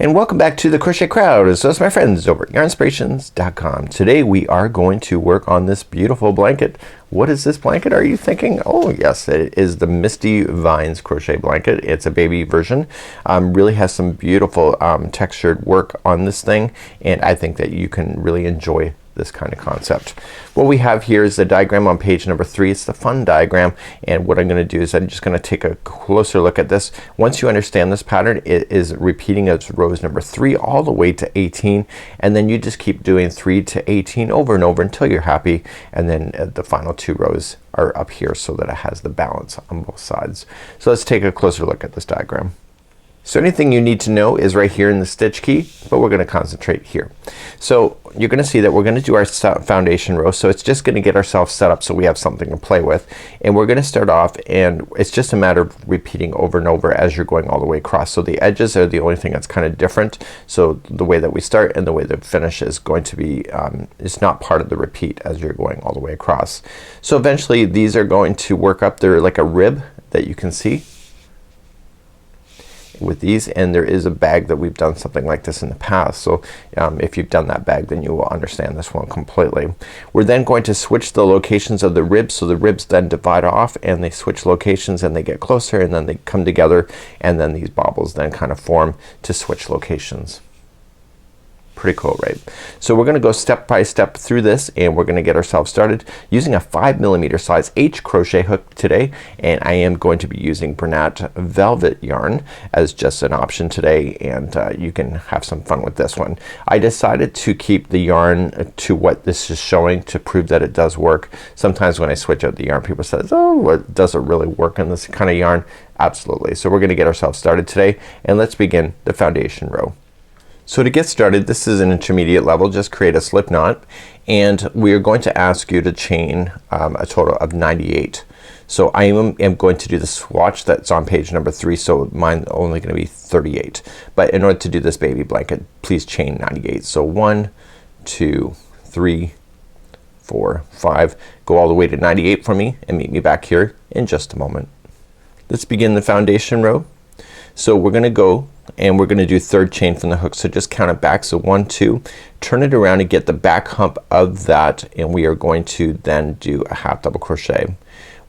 And welcome back to the Crochet Crowd, as well as my friends over at Yarnspirations.com. Today we are going to work on this beautiful blanket. What is this blanket, are you thinking? Oh yes, it is the Misty Vines Crochet Blanket. It's a baby version. Really has some beautiful textured work on this thing, and I think that you can really enjoy this kind of concept. What we have here is the diagram on page number 3. It's the fun diagram, and what I'm gonna do is I'm just gonna take a closer look at this. Once you understand this pattern, it is repeating as rows number 3 all the way to 18, and then you just keep doing 3 to 18 over and over until you're happy, and then the final 2 rows are up here so that it has the balance on both sides. So let's take a closer look at this diagram. So anything you need to know is right here in the stitch key, but we're gonna concentrate here. So you're gonna see that we're gonna do our foundation row, so it's just gonna get ourselves set up so we have something to play with, and we're gonna start off, and it's just a matter of repeating over and over as you're going all the way across. So the edges are the only thing that's kind of different, so the way that we start and the way that finish is going to be it's not part of the repeat as you're going all the way across. So eventually these are going to work up there like a rib that you can see with these, and there is a bag that we've done something like this in the past, so if you've done that bag then you will understand this one completely. We're then going to switch the locations of the ribs, so the ribs then divide off and they switch locations and they get closer and then they come together, and then these bobbles then kind of form to switch locations. Pretty cool, right? So we're gonna go step by step through this, and we're gonna get ourselves started using a 5mm size H crochet hook today, and I am going to be using Bernat Velvet yarn as just an option today, and you can have some fun with this one. I decided to keep the yarn to what this is showing to prove that it does work. Sometimes when I switch out the yarn, people say, oh, does it really work in this kind of yarn? Absolutely. So we're gonna get ourselves started today, and let's begin the foundation row. So to get started, this is an intermediate level. Just create a slip knot, and we are going to ask you to chain a total of 98. So I am going to do the swatch that's on page number 3, so mine only gonna be 38. But in order to do this baby blanket, please chain 98. So 1, 2, 3, 4, 5. Go all the way to 98 for me, and meet me back here in just a moment. Let's begin the foundation row. So we're gonna go and we're gonna do 3rd chain from the hook, so just count it back. So 1, 2, turn it around and get the back hump of that, and we are going to then do a half double crochet.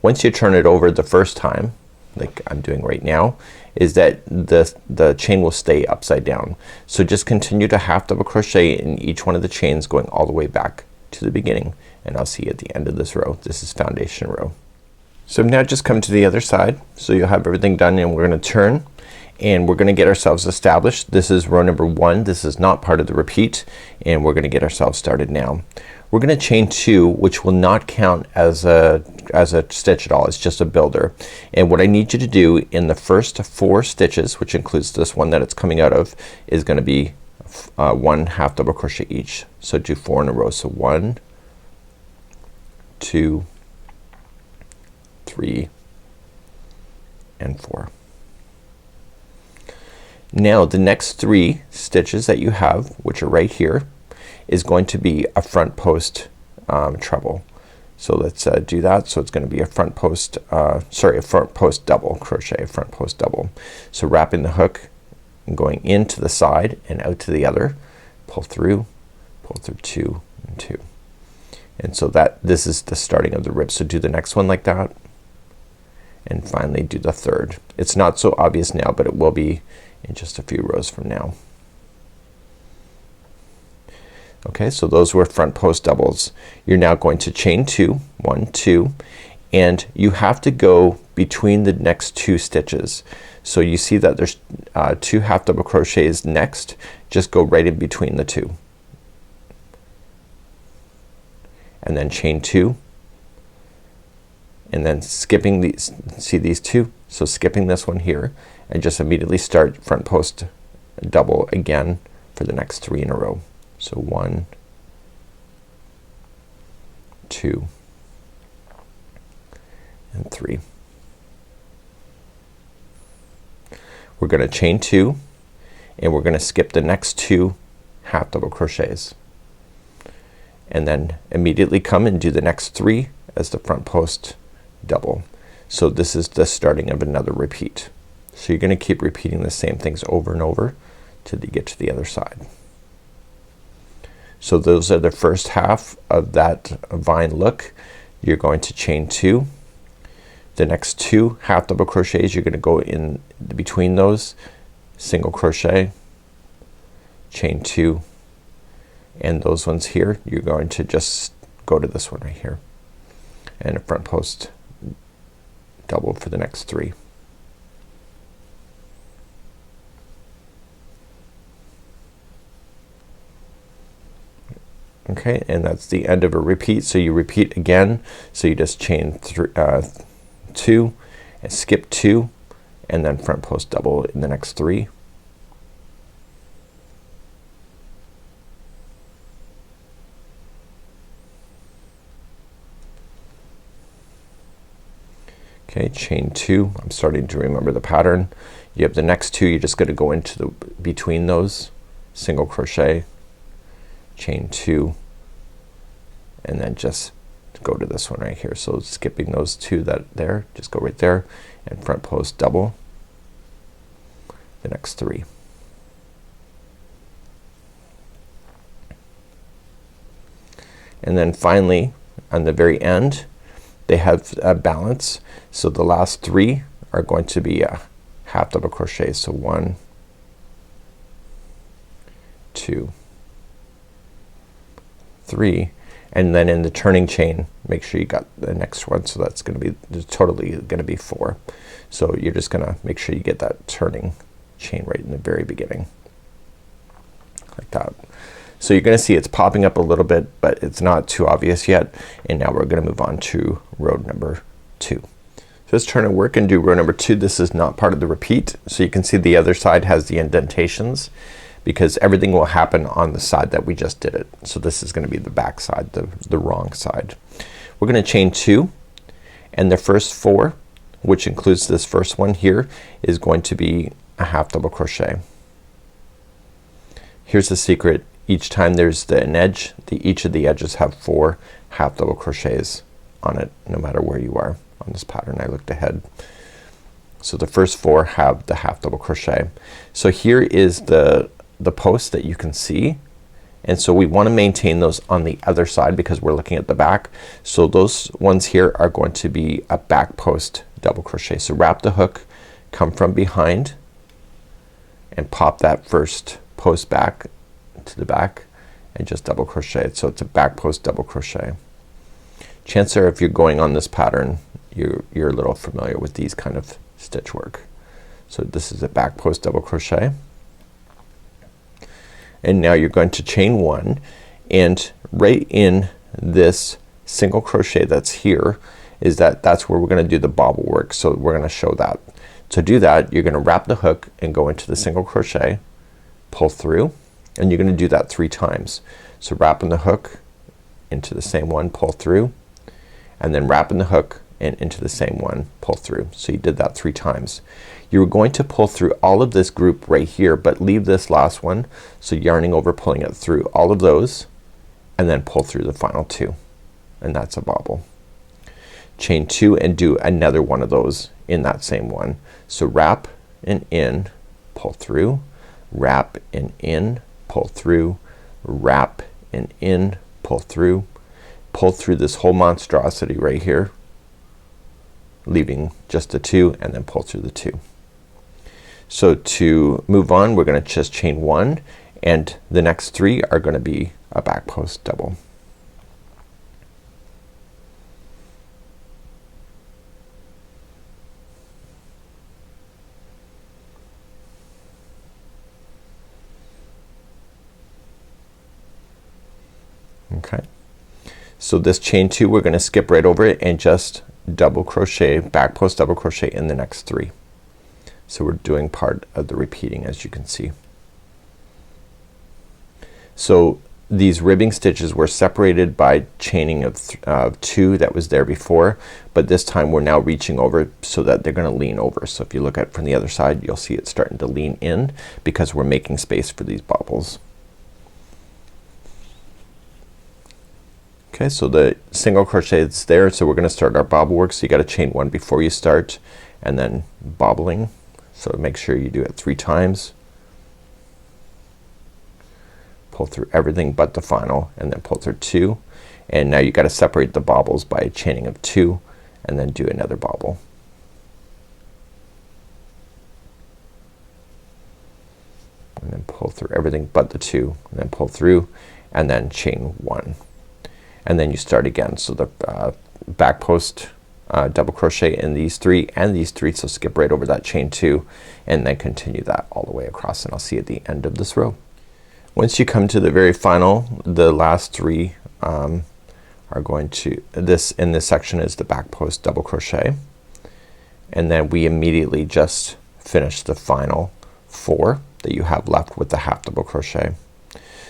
Once you turn it over the first time, like I'm doing right now, is that the chain will stay upside down. So just continue to half double crochet in each one of the chains going all the way back to the beginning, and I'll see you at the end of this row. This is foundation row. So now just come to the other side, so you'll have everything done, and we're gonna turn and we're gonna get ourselves established. This is row number 1. This is not part of the repeat, and we're gonna get ourselves started now. We're gonna chain 2, which will not count as a stitch at all. It's just a builder. And what I need you to do in the first 4 stitches, which includes this one that it's coming out of, is gonna be 1 half double crochet each. So do 4 in a row. So 1, 2, 3, and 4. Now the next 3 stitches that you have, which are right here, is going to be a front post treble. So let's do that. So it's gonna be a front post a front post double crochet, front post double. So wrapping the hook and going into the side and out to the other, pull through 2 and 2. And so this is the starting of the rib. So do the next one like that, and finally do the 3rd. It's not so obvious now, but it will be in just a few rows from now. Okay, so those were front post doubles. You're now going to chain 2, 1, 2, and you have to go between the next 2 stitches. So you see that there's 2 half double crochets next. Just go right in between the 2, and then chain 2, and then skipping these, see these 2? So skipping this one here, and just immediately start front post double again for the next 3 in a row. So 1, 2, and 3. We're gonna chain 2, and we're gonna skip the next 2 half double crochets, and then immediately come and do the next 3 as the front post double. So this is the starting of another repeat. So you're gonna keep repeating the same things over and over till you get to the other side. So those are the first half of that vine look. You're going to chain 2. The next 2 half double crochets, you're gonna go in between those, single crochet, chain 2, and those ones here you're going to just go to this one right here and a front post double for the next 3. Okay, and that's the end of a repeat. So you repeat again, so you just chain 2 and skip 2 and then front post double in the next 3. Okay, chain 2. I'm starting to remember the pattern. You have the next 2, you're just gonna go into the between those, single crochet, chain 2, and then just go to this one right here. So skipping those 2 that there, just go right there and front post double the next 3. And then finally on the very end they have a balance. So the last 3 are going to be a half double crochet. So 1, 2, 3, and then in the turning chain make sure you got the next one. So that's gonna be totally gonna be 4. So you're just gonna make sure you get that turning chain right in the very beginning like that. So you're gonna see it's popping up a little bit, but it's not too obvious yet. And now we're gonna move on to row number 2. So let's turn and work and do row number 2. This is not part of the repeat. So you can see the other side has the indentations because everything will happen on the side that we just did it. So this is gonna be the back side, the wrong side. We're gonna chain 2, and the first 4, which includes this first one here, is going to be a half double crochet. Here's the secret. Each time there's an edge, each of the edges have 4 half double crochets on it, no matter where you are on this pattern. I looked ahead. So the first 4 have the half double crochet. So here is the post that you can see, and so we want to maintain those on the other side because we're looking at the back. So those ones here are going to be a back post double crochet. So wrap the hook, come from behind and pop that first post back to the back and just double crochet it. So it's a back post double crochet. Chances are if you're going on this pattern you're a little familiar with these kind of stitch work. So this is a back post double crochet, and now you're going to chain 1, and right in this single crochet that's here is that's where we're gonna do the bobble work. So we're gonna show that. To do that you're gonna wrap the hook and go into the single crochet, pull through, and you're gonna do that 3 times. So wrapping the hook into the same one, pull through, and then wrapping the hook and into the same one, pull through. So you did that 3 times. You're going to pull through all of this group right here, but leave this last one. So yarning over, pulling it through all of those, and then pull through the final 2, and that's a bobble. Chain 2 and do another one of those in that same one. So wrap and in, pull through, wrap and in, pull through, wrap and in, pull through this whole monstrosity right here, leaving just the 2, and then pull through the 2. So to move on we're gonna just chain 1, and the next 3 are gonna be a back post double. Okay, so this chain 2 we're gonna skip right over it and just double crochet, back post double crochet in the next 3. So we're doing part of the repeating, as you can see. So these ribbing stitches were separated by chaining of 2 that was there before, but this time we're now reaching over so that they're gonna lean over. So if you look at it from the other side you'll see it starting to lean in because we're making space for these bobbles. Okay, so the single crochet is there, so we're gonna start our bobble work. So you gotta chain 1 before you start, and then bobbling. So make sure you do it 3 times. pull through everything but the final, and then pull through 2, and now you got to separate the bobbles by a chaining of 2 and then do another bobble. And then pull through everything but the 2, and then pull through and then chain 1, and then you start again. So the back post double crochet in these 3 and these 3, so skip right over that chain 2 and then continue that all the way across, and I'll see you at the end of this row. Once you come to the very final, the last 3 are going to, this in this section is the back post double crochet, and then we immediately just finish the final 4 that you have left with the half double crochet.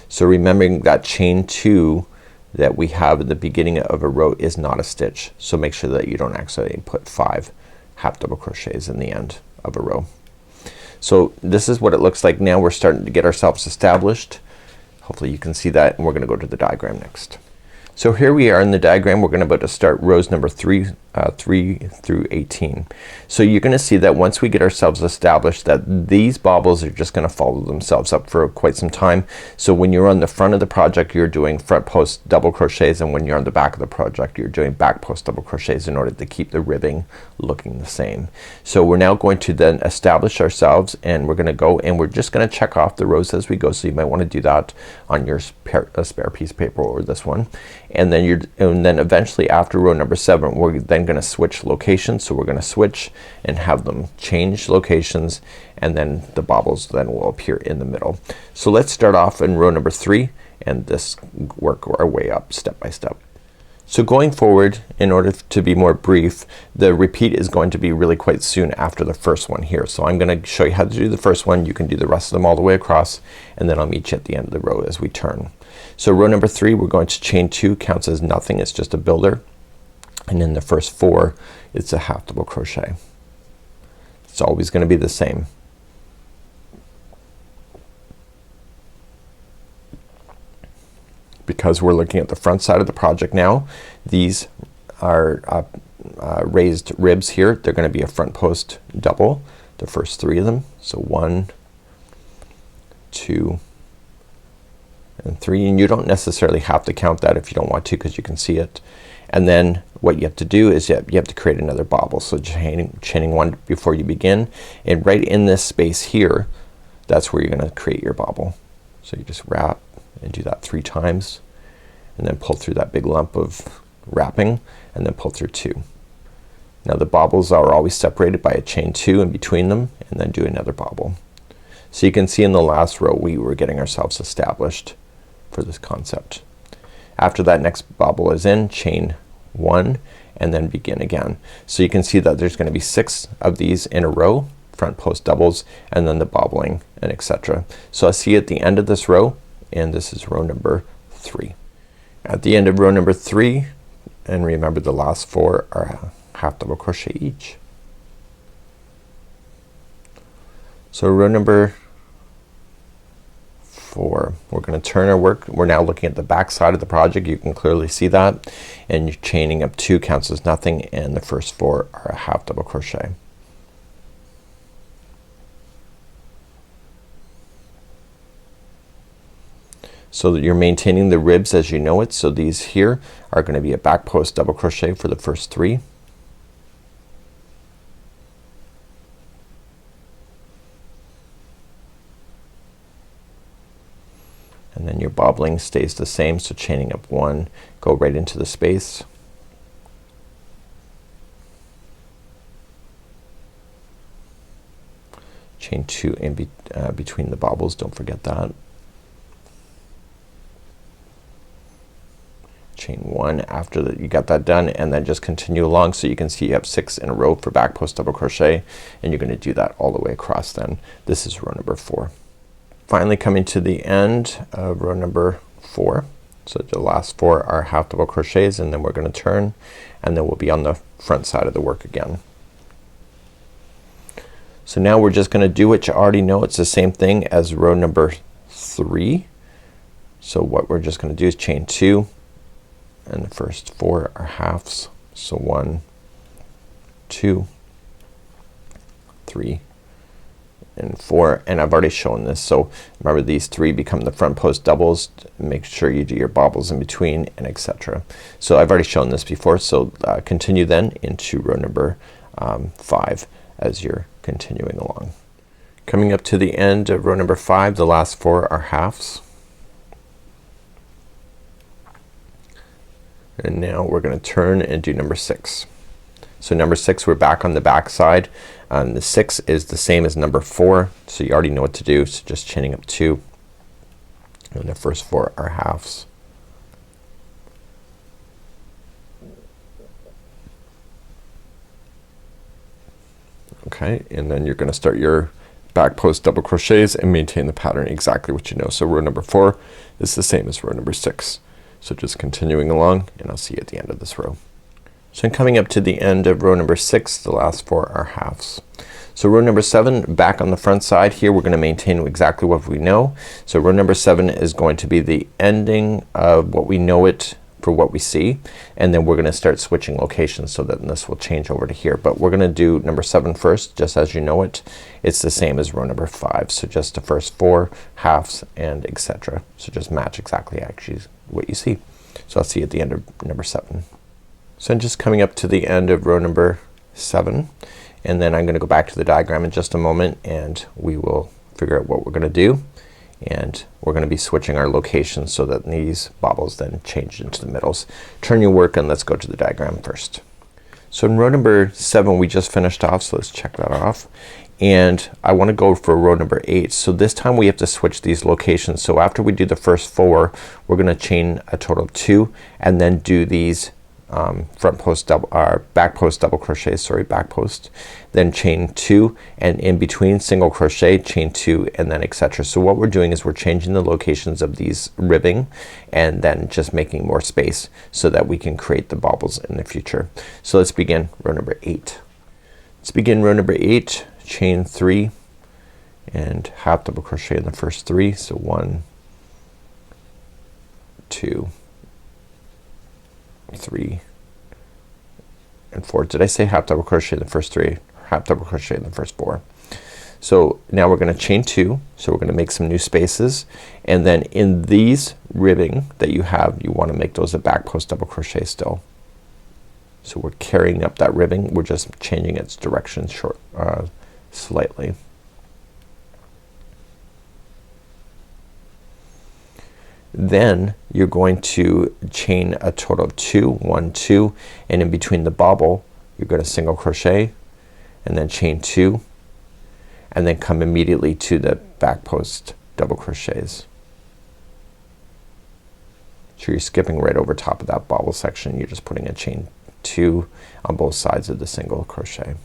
So remembering that chain 2 that we have at the beginning of a row is not a stitch, so make sure that you don't accidentally put 5 half double crochets in the end of a row. So this is what it looks like now. We're starting to get ourselves established. Hopefully you can see that, and we're gonna go to the diagram next. So here we are in the diagram. We're gonna about to start rows number 3 through 18. So you're gonna see that once we get ourselves established, that these bobbles are just gonna follow themselves up for quite some time. So when you're on the front of the project, you're doing front post double crochets, and when you're on the back of the project, you're doing back post double crochets in order to keep the ribbing looking the same. So we're now going to then establish ourselves, and we're gonna go and we're just gonna check off the rows as we go. So you might want to do that on your spare piece of paper or this one. And then eventually after row number 7, we're then gonna switch locations. So we're gonna switch and have them change locations, and then the bobbles then will appear in the middle. So let's start off in row number 3 and this work our way up step by step. So going forward, in order to be more brief, the repeat is going to be really quite soon after the first one here. So I'm gonna show you how to do the first one. You can do the rest of them all the way across, and then I'll meet you at the end of the row as we turn. So row number 3, we're going to chain 2, counts as nothing, it's just a builder, and in the first 4 it's a half double crochet. It's always gonna be the same. Because we're looking at the front side of the project now, these are raised ribs here. They're gonna be a front post double, the first 3 of them. So 1, 2, and 3, and you don't necessarily have to count that if you don't want to, because you can see it. And then what you have to do is you have to create another bobble. So chaining 1 before you begin, and right in this space here, that's where you're gonna create your bobble. So you just wrap and do that 3 times, and then pull through that big lump of wrapping, and then pull through 2. Now the bobbles are always separated by a chain 2 in between them, and then do another bobble. So you can see in the last row we were getting ourselves established for this concept. After that next bobble is in, chain 1 and then begin again. So you can see that there's gonna be 6 of these in a row, front post doubles, and then the bobbling and etc. So I'll see you at the end of this row, and this is row number 3. At the end of row number 3, and remember the last 4 are half double crochet each. So row number 4, we're gonna turn our work. We're now looking at the back side of the project. You can clearly see that, and you're chaining up 2 counts as nothing, and the first 4 are a half double crochet. So that you're maintaining the ribs as you know it. So these here are gonna be a back post double crochet for the first 3. And then your bobbling stays the same, so chaining up 1, go right into the space. Chain 2 in between the bobbles, don't forget that. Chain 1 after that you got that done, and then just continue along. So you can see you have 6 in a row for back post double crochet, and you're gonna do that all the way across. Then this is row number 4. Finally coming to the end of row number 4. So the last 4 are half double crochets, and then we're gonna turn, and then we'll be on the front side of the work again. So now we're just gonna do what you already know. It's the same thing as row number 3. So what we're just gonna do is chain 2, and the first 4 are halves. So 1, 2, 3, and 4, and I've already shown this. So remember, these 3 become the front post doubles. Make sure you do your bobbles in between, and etc. So I've already shown this before, so continue then into row number 5 as you're continuing along. Coming up to the end of row number 5, the last 4 are halves. And now we're going to turn and do number 6. So number 6, we're back on the back side. The 6 is the same as number 4, so you already know what to do. So just chaining up 2, and the first 4 are halves. Okay, and then you're gonna start your back post double crochets and maintain the pattern exactly what you know. So row number 4 is the same as row number 6. So just continuing along, and I'll see you at the end of this row. So I'm coming up to the end of row number 6. The last 4 are halves. So row number 7, back on the front side here, we're gonna maintain exactly what we know. So row number 7 is going to be the ending of what we know it for what we see, and then we're gonna start switching locations so that this will change over to here. But we're gonna do number 7 first, just as you know it. It's the same as row number 5. So just the first 4 halves and etc. So just match exactly actually what you see. So I'll see you at the end of number 7. So I'm just coming up to the end of row number 7, and then I'm gonna go back to the diagram in just a moment, and we will figure out what we're gonna do. And we're gonna be switching our locations so that these bobbles then change into the middles. Turn your work and let's go to the diagram first. So in row number 7 we just finished off, so let's check that off. And I wanna go for row number 8. So this time we have to switch these locations. So after we do the first 4, we're gonna chain a total of 2 and then do these front post double back post double crochet, sorry, back post, then chain 2, and in between single crochet, chain 2, and then etc. So what we're doing is we're changing the locations of these ribbing and then just making more space so that we can create the bobbles in the future. So let's begin row number 8. Let's begin row number 8. Chain 3 and half double crochet in the first 3. So 1, 2, 3 and 4. Did I say half double crochet in the first 3? Half double crochet in the first 4. So now we're gonna chain 2. So we're gonna make some new spaces, and then in these ribbing that you have, you want to make those a back post double crochet still. So we're carrying up that ribbing, we're just changing its direction slightly. Then you're going to chain a total of 2, 1, 2, and in between the bobble you're gonna single crochet and then chain 2 and then come immediately to the back post double crochets. So you're skipping right over top of that bobble section. You're just putting a chain 2 on both sides of the single crochet.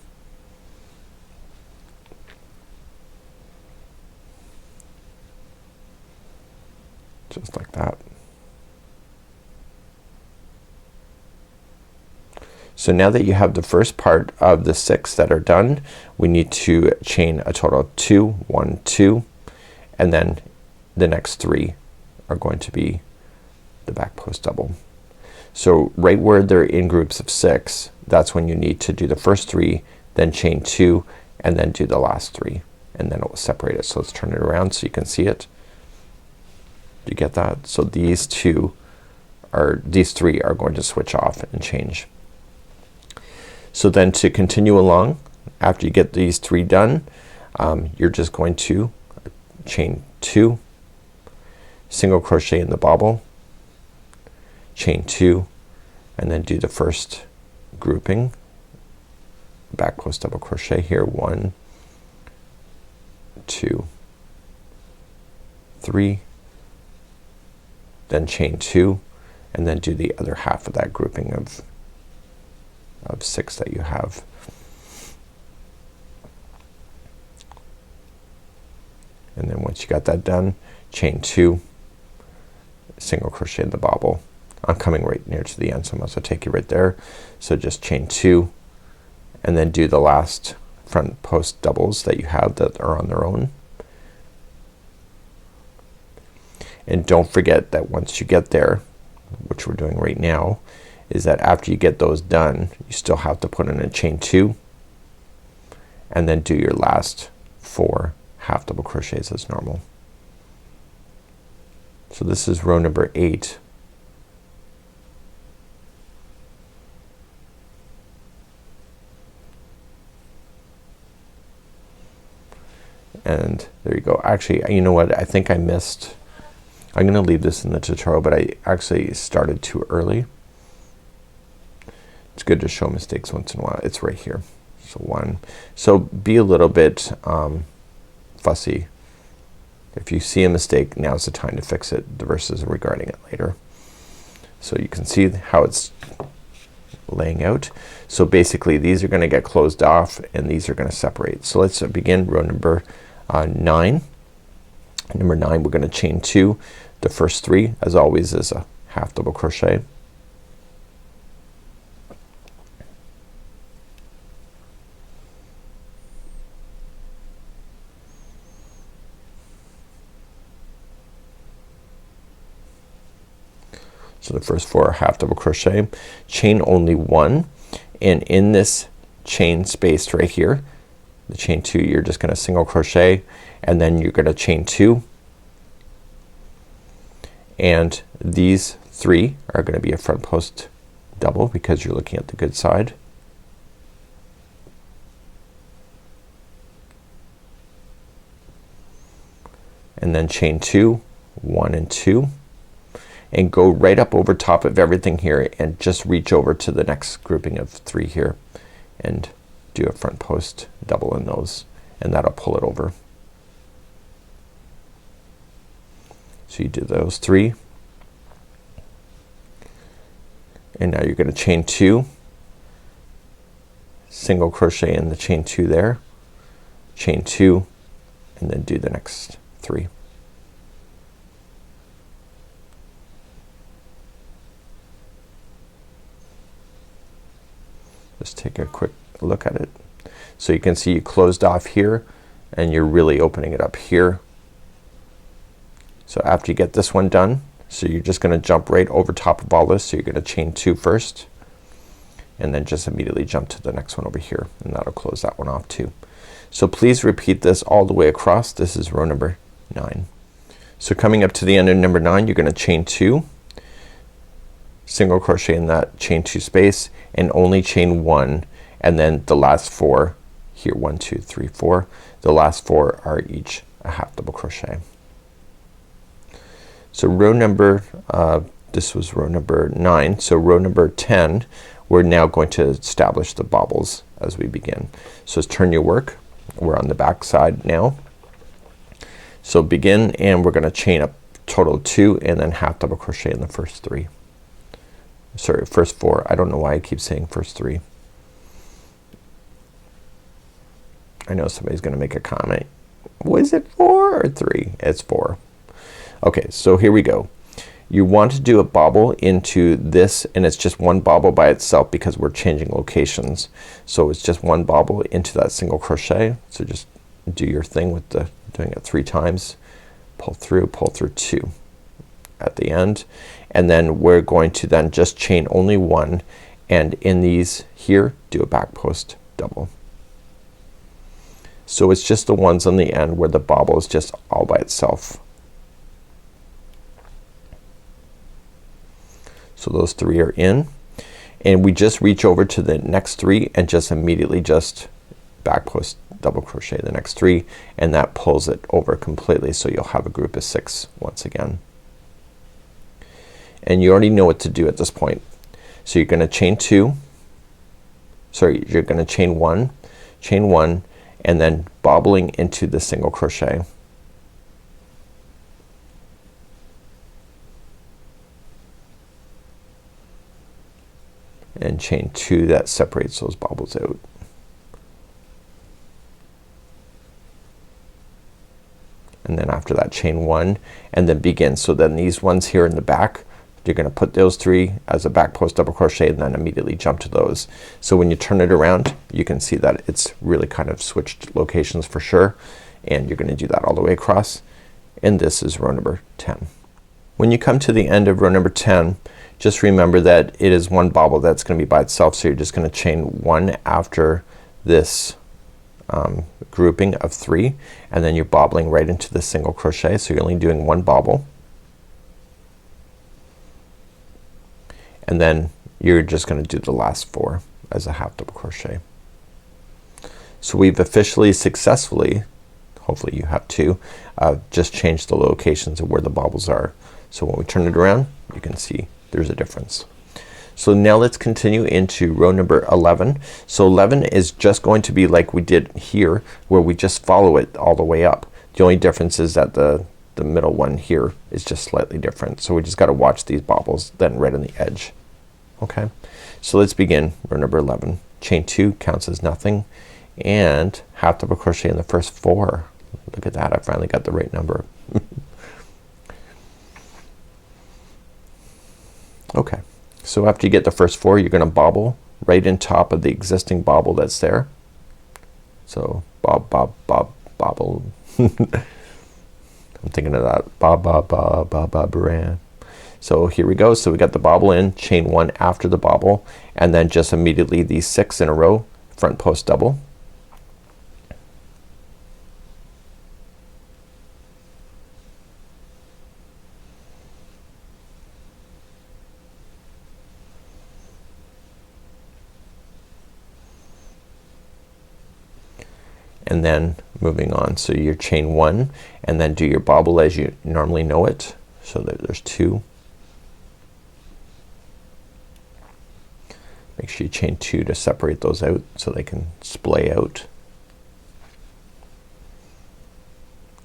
Just like that. So now that you have the first part of the 6 that are done, we need to chain a total of 2, 1, 2, and then the next 3 are going to be the back post double. So right where they're in groups of 6, that's when you need to do the first 3, then chain 2, and then do the last 3, and then it will separate it. So let's turn it around so you can see it. You get that? So these 3 are going to switch off and change. So then to continue along, after you get these 3 done, you're just going to chain 2, single crochet in the bobble, chain 2, and then do the first grouping, back post double crochet here, 1, 2, 3, then chain 2, and then do the other half of that grouping of 6 that you have. And then once you got that done, chain 2, single crochet in the bobble. I'm coming right near to the end, so I'm also take you right there. So just chain 2 and then do the last front post doubles that you have that are on their own. And don't forget that once you get there, which we're doing right now, is that after you get those done, you still have to put in a chain 2 and then do your last 4 half double crochets as normal. So this is row number 8. And there you go. Actually, you know what, I think I missed, I'm gonna leave this in the tutorial, but I actually started too early. It's good to show mistakes once in a while. It's right here. So 1. So be a little bit fussy. If you see a mistake, now's the time to fix it versus regarding it later. So you can see how it's laying out. So basically these are gonna get closed off and these are gonna separate. So let's begin row number 9. Number 9, we're gonna chain 2. The first 3 as always is a half double crochet. So the first 4 are half double crochet, chain only 1, and in this chain space right here, the chain 2, you're just gonna single crochet and then you're gonna chain 2, and these 3 are gonna be a front post double because you're looking at the good side. And then chain 2, 1 and 2, and go right up over top of everything here and just reach over to the next grouping of 3 here and do a front post double in those, and that'll pull it over. So you do those 3, and now you're gonna chain 2, single crochet in the chain 2 there, chain 2, and then do the next 3. Just take a quick look at it. So you can see you closed off here and you're really opening it up here. So after you get this one done, so you're just gonna jump right over top of all this. So you're gonna chain 2 first and then just immediately jump to the next one over here, and that'll close that one off too. So please repeat this all the way across. This is row number 9. So coming up to the end of number 9, you're gonna chain 2, single crochet in that chain 2 space and only chain 1, and then the last 4 here, 1 2 3 4, the last 4 are each a half double crochet. So row number this was row number 9. So row number 10, we're now going to establish the bobbles as we begin. So let's turn your work. We're on the back side now. So begin, and we're gonna chain up total 2 and then half double crochet in the first 3. Sorry, first 4. I don't know why I keep saying first 3. I know somebody's gonna make a comment. Was it 4 or 3? It's 4. Okay, so here we go. You want to do a bobble into this, and it's just one bobble by itself because we're changing locations. So it's just one bobble into that single crochet. So just do your thing with the doing it 3 times. Pull through 2 at the end, and then we're going to then just chain only 1, and in these here do a back post double. So it's just the ones on the end where the bobble is just all by itself. So those 3 are in, and we just reach over to the next 3 and just immediately just back post double crochet the next 3, and that pulls it over completely, so you'll have a group of 6 once again. And you already know what to do at this point. So you're gonna chain 2, sorry, you're gonna chain 1, and then bobbling into the single crochet. And chain 2 that separates those bobbles out. And then after that chain 1 and then begin. So then these ones here in the back, you're gonna put those 3 as a back post double crochet and then immediately jump to those. So when you turn it around, you can see that it's really kind of switched locations for sure, and you're gonna do that all the way across, and this is row number 10. When you come to the end of row number 10, just remember that it is one bobble that's gonna be by itself, so you're just gonna chain 1 after this grouping of 3, and then you're bobbling right into the single crochet. So you're only doing 1 bobble, and then you're just gonna do the last 4 as a half double crochet. So we've officially successfully, hopefully you have too, just changed the locations of where the bobbles are. So when we turn it around, you can see there's a difference. So now let's continue into row number 11. So 11 is just going to be like we did here, where we just follow it all the way up. The only difference is that the middle one here is just slightly different. So we just gotta watch these bobbles then right on the edge. Okay, so let's begin row number 11. Chain 2 counts as nothing, and half double crochet in the first 4. Look at that, I finally got the right number. Okay, so after you get the first 4, you're gonna bobble right in top of the existing bobble that's there. So bob, bob, bob, bobble. I'm thinking of that bob, bob, bob, bob, bob, brand. So here we go. So we got the bobble in, chain 1 after the bobble, and then just immediately these 6 in a row, front post double. And then moving on, so your chain 1 and then do your bobble as you normally know it. So there's 2. Make sure you chain 2 to separate those out so they can splay out.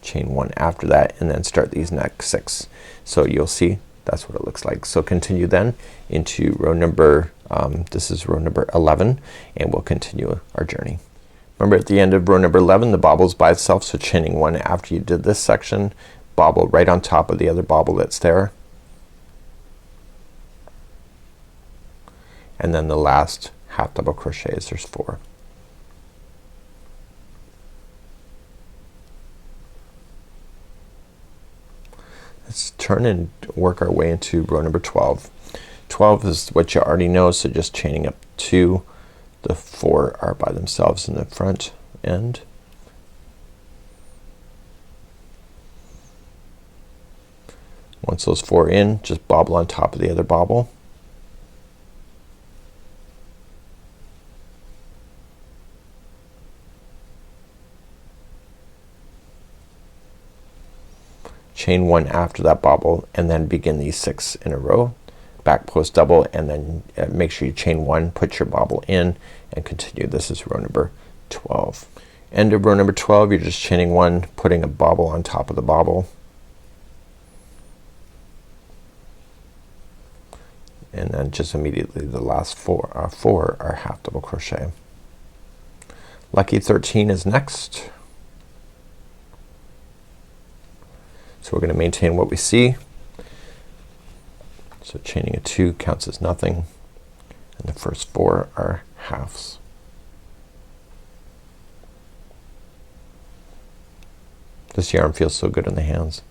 Chain 1 after that, and then start these next 6. So you'll see that's what it looks like. So continue then into row number this is row number 11, and we'll continue our journey. Remember, at the end of row number 11 the bobble's by itself, so chaining 1 after you did this section, bobble right on top of the other bobble that's there, and then the last half double crochets, there's 4. Let's turn and work our way into row number 12. 12 is what you already know, so just chaining up 2. The 4 are by themselves in the front end. Once those 4 in, just bobble on top of the other bobble. Chain 1 after that bobble, and then begin these 6 in a row. Back post double, and then make sure you chain 1, put your bobble in, and continue. This is row number 12. End of row number 12, you're just chaining 1, putting a bobble on top of the bobble, and then just immediately the last 4 are half double crochet. Lucky 13 is next. So we're gonna maintain what we see. So chaining a 2 counts as nothing, and the first 4 are halves. This yarn feels so good in the hands.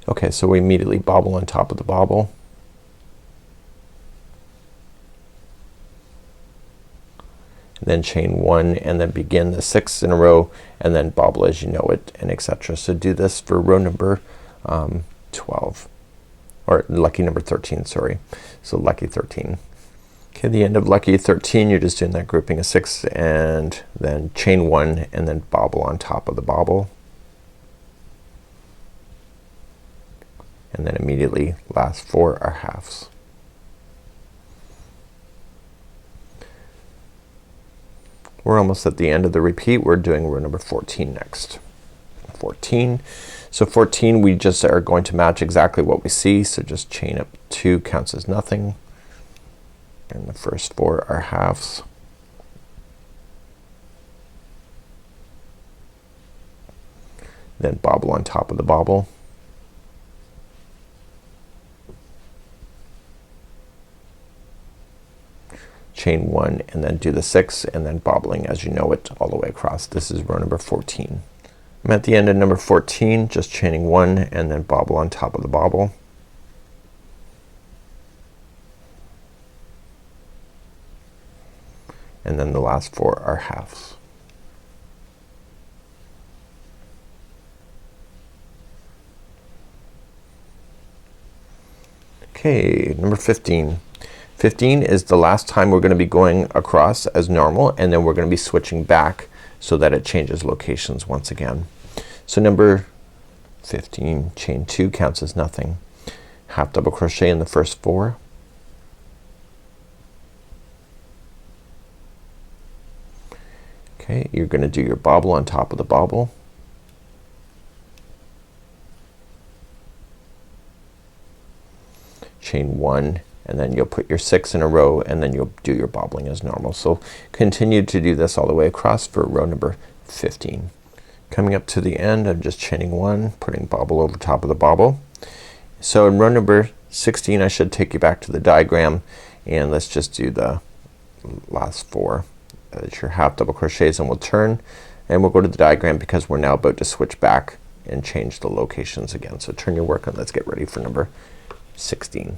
Okay, so we immediately bobble on top of the bobble, and then chain 1, and then begin the 6 in a row, and then bobble as you know it, and etc. So do this for row number 12. Or lucky number 13, sorry. So lucky 13. Okay, the end of lucky 13, you're just doing that grouping of 6, and then chain 1, and then bobble on top of the bobble, and then immediately last 4 are halves. We're almost at the end of the repeat. We're doing row number 14 next. 14. So 14, we just are going to match exactly what we see, so just chain up 2 counts as nothing, and the first 4 are halves. Then bobble on top of the bobble, chain 1, and then do the 6, and then bobbling as you know it all the way across. This is row number 14. I'm at the end of number 14, just chaining 1, and then bobble on top of the bobble, and then the last 4 are halves. Okay, number 15. 15 is the last time we're gonna be going across as normal, and then we're gonna be switching back so that it changes locations once again. So number 15, chain 2 counts as nothing. Half double crochet in the first 4. Okay, you're gonna do your bobble on top of the bobble. Chain 1, and then you'll put your 6 in a row, and then you'll do your bobbling as normal. So continue to do this all the way across for row number 15. Coming up to the end, I'm just chaining 1, putting bobble over top of the bobble. So in row number 16 I should take you back to the diagram, and let's just do the last 4. That's your half double crochets, and we'll turn and we'll go to the diagram because we're now about to switch back and change the locations again. So turn your work and let's get ready for number 16.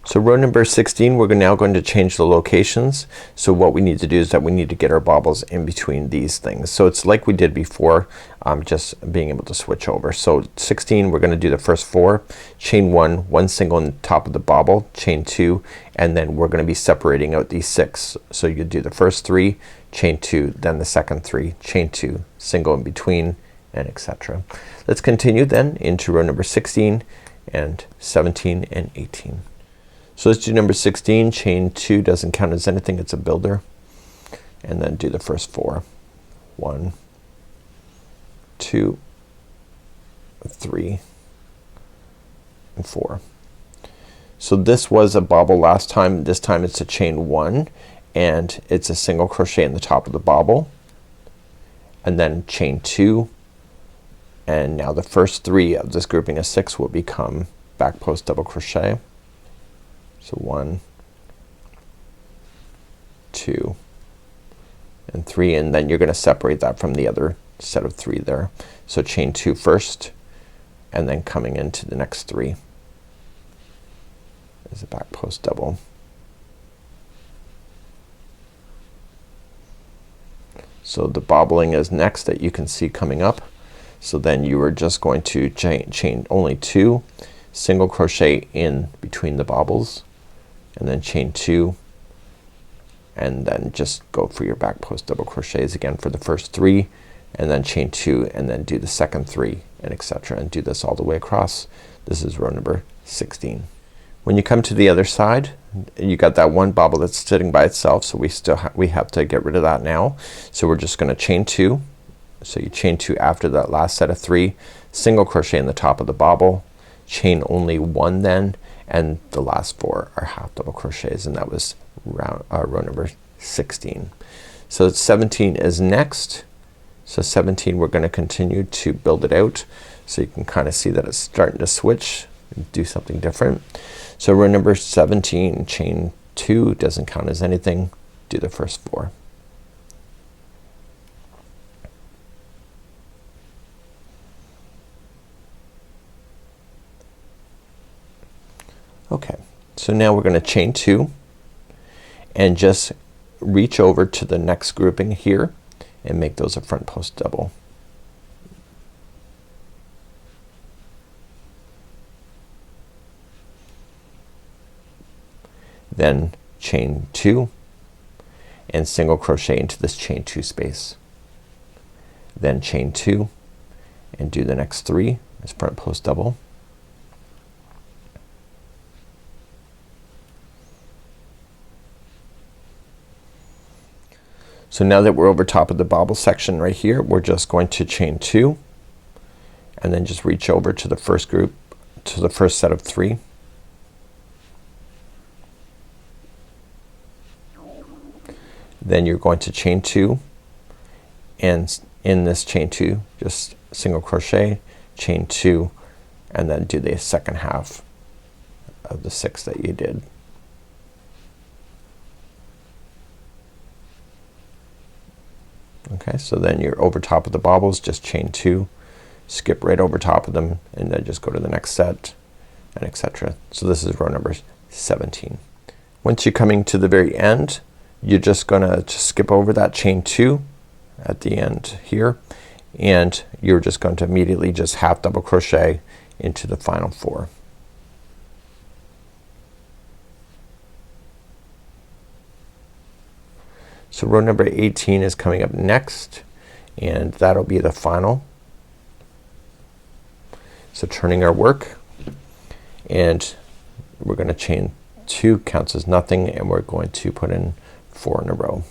So row number 16 we're now going to change the locations. So what we need to do is that we need to get our bobbles in between these things. So it's like we did before, just being able to switch over. So 16 we're gonna do the first 4, chain 1, 1 single on the top of the bobble, chain 2, and then we're gonna be separating out these 6. So you do the first 3, chain 2, then the second 3, chain 2, single in between, and etc. Let's continue then into row number 16 and 17 and 18. So let's do number 16. Chain 2 doesn't count as anything, it's a builder, and then do the first 4. 1, 2, 3, and 4. So this was a bobble last time. This time it's a chain 1, and it's a single crochet in the top of the bobble, and then chain 2, and now the first 3 of this grouping of 6 will become back post double crochet. So 1, 2, and 3, and then you're gonna separate that from the other set of 3 there. So chain 2 first, and then coming into the next 3 is a back post double. So the bobbling is next that you can see coming up. So then you are just going to chain only 2, single crochet in between the bobbles, and then chain 2, and then just go for your back post double crochets again for the first 3, and then chain 2, and then do the second 3, and etc. and do this all the way across. This is row number 16. When you come to the other side, you got that one bobble that's sitting by itself, so we have to get rid of that now. So we're just gonna chain 2. So you chain 2 after that last set of 3, single crochet in the top of the bobble, chain only 1 then, and the last 4 are half double crochets, and that was row number 16. So 17 is next. So 17 we're gonna continue to build it out, so you can kind of see that it's starting to switch and do something different. So row number 17, chain 2 doesn't count as anything, do the first 4. Okay, so now we're gonna chain 2 and just reach over to the next grouping here and make those a front post double. Then chain 2 and single crochet into this chain 2 space. Then chain 2 and do the next 3 as front post double. So now that we're over top of the bobble section right here, we're just going to chain 2 and then just reach over to the first group, to the first set of 3. Then you're going to chain 2, and in this chain 2 just single crochet, chain 2, and then do the second half of the 6 that you did. Okay, so then you're over top of the bobbles, just chain 2, skip right over top of them, and then just go to the next set, and etc. So this is row number 17. Once you're coming to the very end, you're just gonna just skip over that chain 2 at the end here, and you're just going to immediately just half double crochet into the final 4. So row number 18 is coming up next, and that'll be the final. So turning our work, and we're gonna chain 2 counts as nothing, and we're going to put in 4 in a row.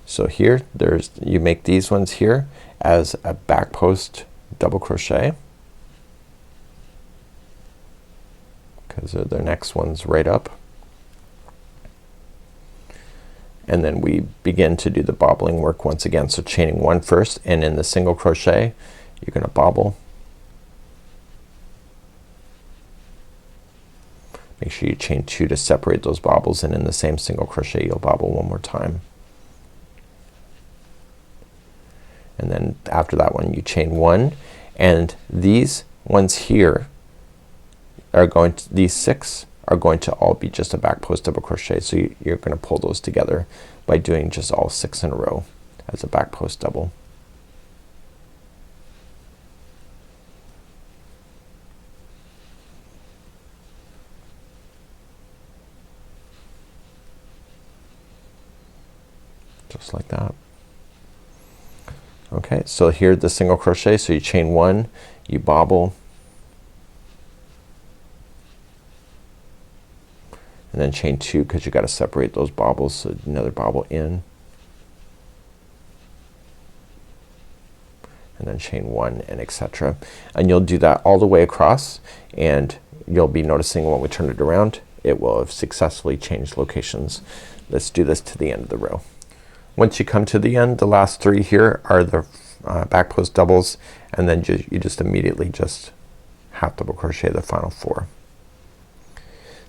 So here you make these ones here as a back post double crochet, because they're the next ones right up. And then we begin to do the bobbling work once again. So chaining 1 first, and in the single crochet you're gonna bobble. Make sure you chain 2 to separate those bobbles, and in the same single crochet you'll bobble 1 more time. And then after that one you chain 1, and these ones here are going to, these 6 are going to all be just a back post double crochet. So you're gonna pull those together by doing just all 6 in a row as a back post double. Just like that. Okay, so here the single crochet, so you chain 1, you bobble, and then chain 2 because you got to separate those bobbles. So another bobble in, and then chain 1, and etc. And you'll do that all the way across, and you'll be noticing when we turn it around it will have successfully changed locations. Let's do this to the end of the row. Once you come to the end, the last 3 here are the back post doubles, and then you just immediately just half double crochet the final 4.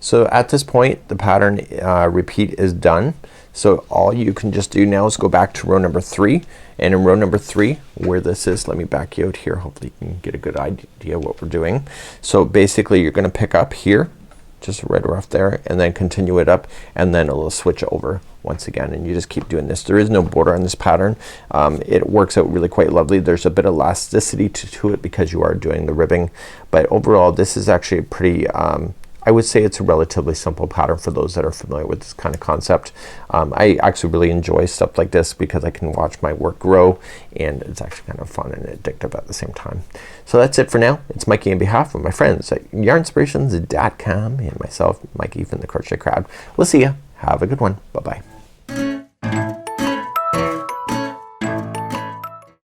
So at this point the pattern repeat is done. So all you can just do now is go back to row number 3, and in row number 3 where this is, let me back you out here, hopefully you can get a good idea what we're doing. So basically you're gonna pick up here just right off there, and then continue it up, and then it'll switch over once again, and you just keep doing this. There is no border on this pattern. It works out really quite lovely. There's a bit of elasticity to it because you are doing the ribbing, but overall this is actually a pretty I would say it's a relatively simple pattern for those that are familiar with this kind of concept. I actually really enjoy stuff like this because I can watch my work grow, and it's actually kind of fun and addictive at the same time. So that's it for now. It's Mikey on behalf of my friends at Yarnspirations.com and myself, Mikey from the Crochet Crowd. We'll see ya. Have a good one. Bye bye.